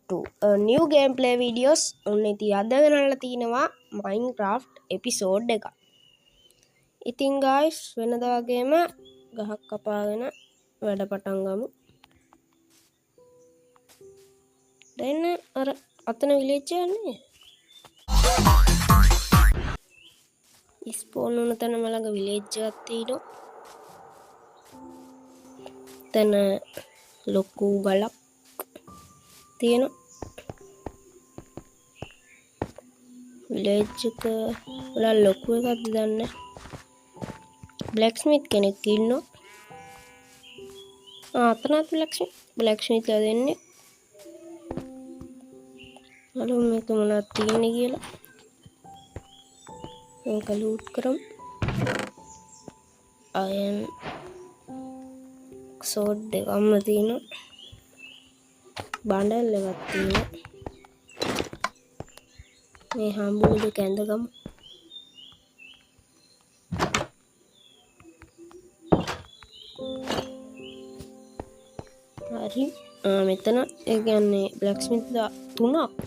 to a new gameplay videos. ඔන්න ඉතින් අද ගෙනල්ලා තිනවා Minecraft episode එක. ඉතින් guys වෙනදා වගේම ගහක් කපාගෙන වැඩ පටන් ගමු. දැන් අර අතන village යන්නේ. ස්පෝන් වුණ තැන මලඟ village එකක් තියෙනවා. තන ලොකු ගලක් තියෙනවා. village එක වල ලොකු එකක්ද දන්නේ. blacksmith කෙනෙක් ඉන්නවා. අතනත් blacksmith ලා දෙන්නේ. බලමු මේක මොනවද තියෙන්නේ කියලා. මේක loot කරමු. iron sword දෙකක්ම තියෙනවා. බණ්ඩල් එකක් තියෙනවා. මේ හම්බුනේ දෙක ඇඳගමු. හරි මෙතන ඒ කියන්නේ blacksmith තුනක්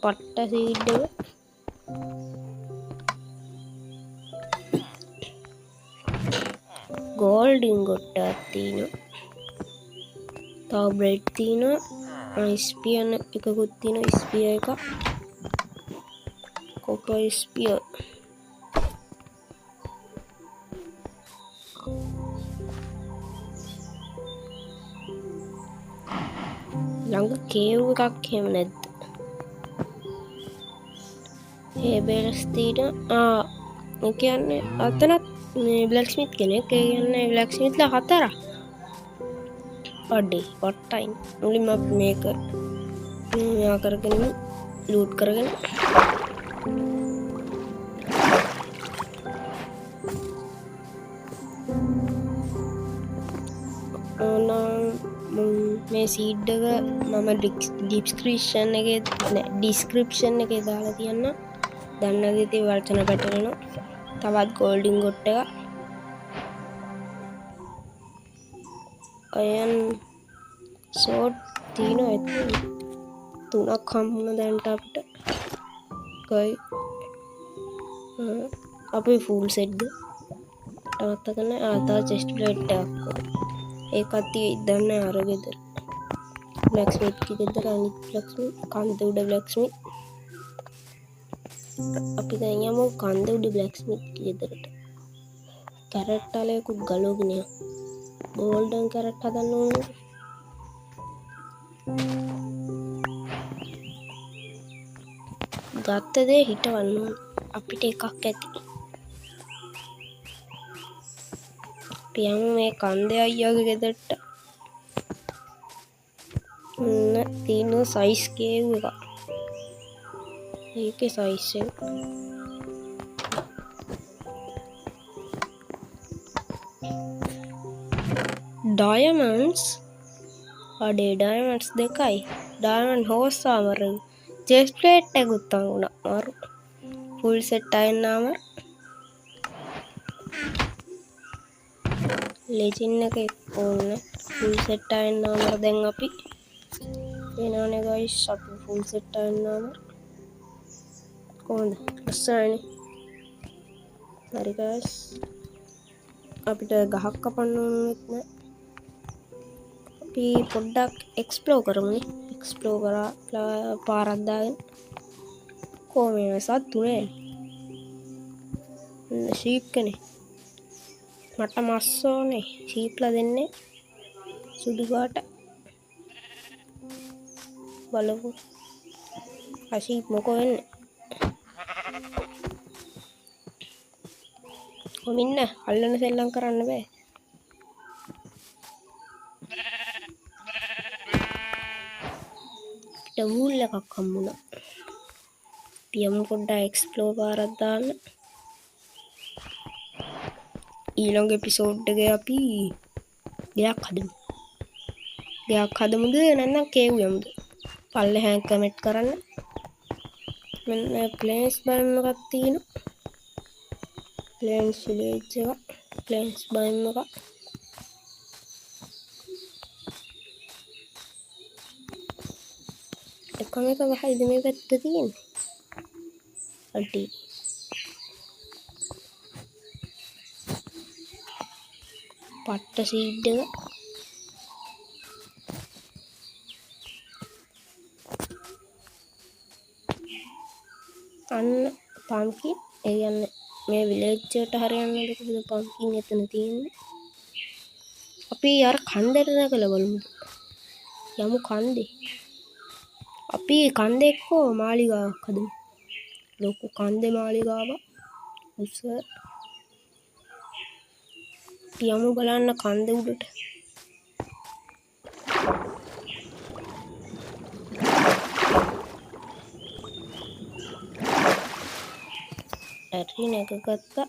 පට්ට සීඩ් එක gold ingot එකක් තියෙනවා. තව bread තියෙනවා. spear එකකුත් තියෙනවා. spear එක copper spear ළඟ cave එකක් එහෙම නැද්ද? ඒ බේලස් තියෙනවා. ඒ කියන්නේ අතනත් මේ blacksmith කෙනෙක්. ඒ කියන්නේ blacksmith ලා හතරක්. අඩේ වට්ටයින්. මුලින්ම මේක මෙයා කරගෙන loot කරගෙන මේ සීඩ් එක මම description එකේ දාලා තියන්න. දන්නවද ඉතින් වචන පැටලෙනවා. තවත් gold ingot එක iron sword තියෙනවා. තුනක් හම්බුණා දැන්ට අපිට. කොයි අපි full set ද තවත්තකන ආතා chest plate එකක්. ඒකත් ඉදන්න අර ගෙදර blacksmith කි ගෙදර අනිත් blacksmith කන්ද උඩ blacksmith. අපි දැන් යමු කන්ද උඩ blacksmith කි ගෙදරට. කැරට් වලකුත් ගලවගෙන යමු. golden carrot හදන්න ඕනේ. ගත්ත දේ හිටවන්න ඕනේ. අපිට එකක් ඇති. පියම් මේ කන්දේ අයියාගේ ගෙදරට. තියෙන size cave එක. ඒකේ size එක. diamonds අඩේ diamonds දෙකයි. diamond horse armor chest plate එකකුත් වුණා. මාරු full set iron armor legend එකේ ඕනේ full set iron armor. දැන් අපි එනවනේ guys අපි full set iron armor කොහොමද ලස්සනනේ. හරි guys අපිට ගහක් කපන්න ඕනෙත් නෑ. අපි පොඩ්ඩක් explore කරමුනේ. explore කරලා පාරක් දාගෙන කොහොමද සත්තු නේ. sheep කෙනේ. මට මස් ඕනේ. sheep ලා දෙන්නේ සුදු පාට. බලමු sheep මොකෝ වෙන්නේ. කොමින්න අල්ලන සෙල්ලම් කරන්න බෑ. ඩවුල් එකක් හම්බුණා. පියමු පොඩ්ඩක් එක්ස්ප්ලෝර් පාරක් දාන්න. ඊළඟ එපිසෝඩ් එකේ අපි ගයක් හදමු. ගයක් හදමුද නැත්නම් කේව් යමුද? පල්ලෙහාන් කමෙන්ට් කරන්න. මෙන්න ප්ලේස් බයිම් එකක් තියෙනවා. ප්ලේන්ස් විලේජ් එක. ප්ලේන්ස් බයිම් එක. කම එක ගහයිද මේ පැත්ත තියෙන්නේ අටි පට්ට සීඩ් එක අන්න පම්කින් ඒ කියන්නේ මේ විලේජ් එකට හරියන්නද කොහොමද පම්කින් එතන තියෙන්නේ අපි අර කන්දට නැගලා බලමු යමු කන්දේ අපි කන්දේ එක්කෝ මාලිගාවක් හදමු ලොකු කන්දේ මාලිගාවක් උස යමු බලන්න කන්ද උඩට ඇරි නැගගත්තා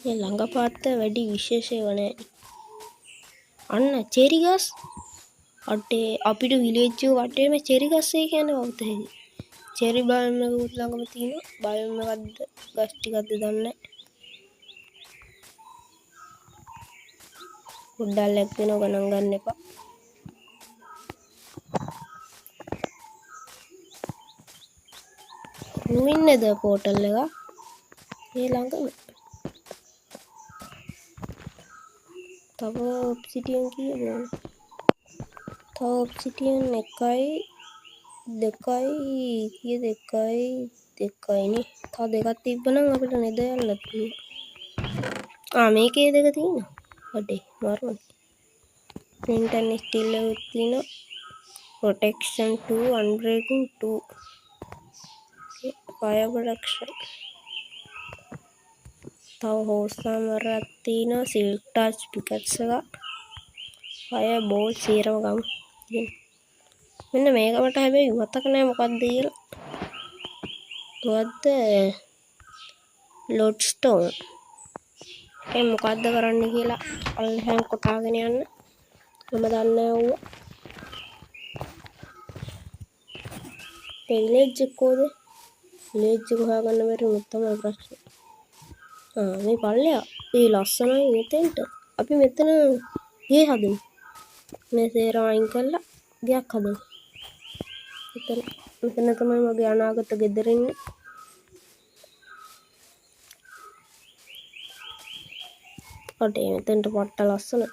මේ ළඟපාත වැඩි විශේෂය වනේ අන්න චෙරි ගස් අටේ අපිට විලේජ් එක වටේම චෙරි ගස් ඒ කියන්නේ වවුත හැදි චෙරි බායම් එක උත් ළඟම තියෙනවා බායම් එකක්ද ගස් ටිකක්ද දන්නේ නැහැ පොඩ්ඩක් ලැග් වෙනවා ගණන් ගන්න එපා රුවින්නේද පෝටල් එක ඒ ළඟම තව ඔබ්සිඩියන් කීයද තව ඔබ්සිඩියන් 1යි 2යි කීයද 1යි 2යි නේ තව දෙකක් තිබ්බනම් අපිට නෙද යන්න පුළුවන් මේකේ දෙක තියෙනවා අඩේ මරුනේ flint and steel එකක් තියෙනවා protection 2 unbreaking 2 fire protection තව හෝස් සාමරයක් තියෙනවා සිල්ක් ටච් පිකට්ස් එක fire ball සීරම ගමු මෙන්න මේකට හැබැයි මතක නැහැ මොකක්ද කියලා මොකද්ද ලොඩ්ස්ටෝන් ඒ මොකද්ද කරන්න කියලා අල්ලහන් කොටාගෙන යන්න මම දන්නේ නැහැ ඌ විලේජ් එක කොහෙද විලේජ් එක හොයාගන්න බැරි උනොත් තමයි ප්‍රශ්නේ මේ පල්ලෙයා ඒ ලස්සනයි මෙතෙන්ට අපි මෙතන ගේ හදමු මේ සේරම අයින් කරලා ගයක් හදමු මෙතන තමයි මගේ අනාගත ගෙදර ඉන්නේ අඩේ මෙතෙන්ට පට්ට ලස්සනයි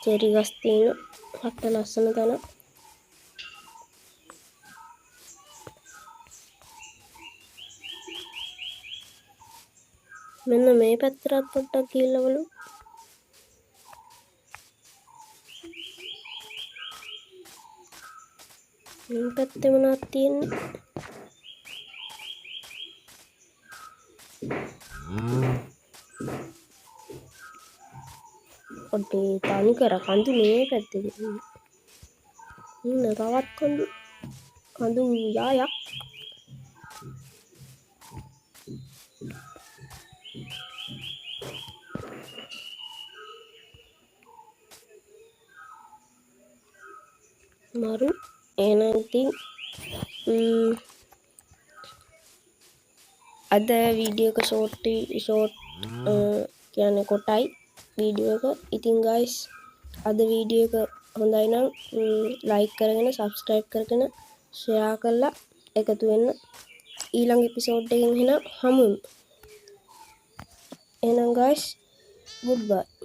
චෙරි ගස් තියෙන පට්ට ලස්සන තැන මෙන්න මේ පැත්තට පොඩ්ඩක් ගිහිල්ලා බලමු මේ පැත්තේ මොනවද තියෙන්නේ අඩේ තනි කර කඳු මේ පැත්තේ තියෙන්නේ තවත් කඳු යායක් මරු එහෙනම් ඉතින් අද වීඩියෝ එක ෂෝට් කියන්නේ කොටයි වීඩියෝ එක ඉතින් ගයිස් අද වීඩියෝ එක හොඳයි නම් ලයික් කරගෙන සබ්ස්ක්‍රයිබ් කරගෙන ෂෙයා කරලා එකතු වෙන්න ඊළඟ එපිසෝඩ් එකකින් හමුවෙමු එහෙනම් ගයිස් goodbye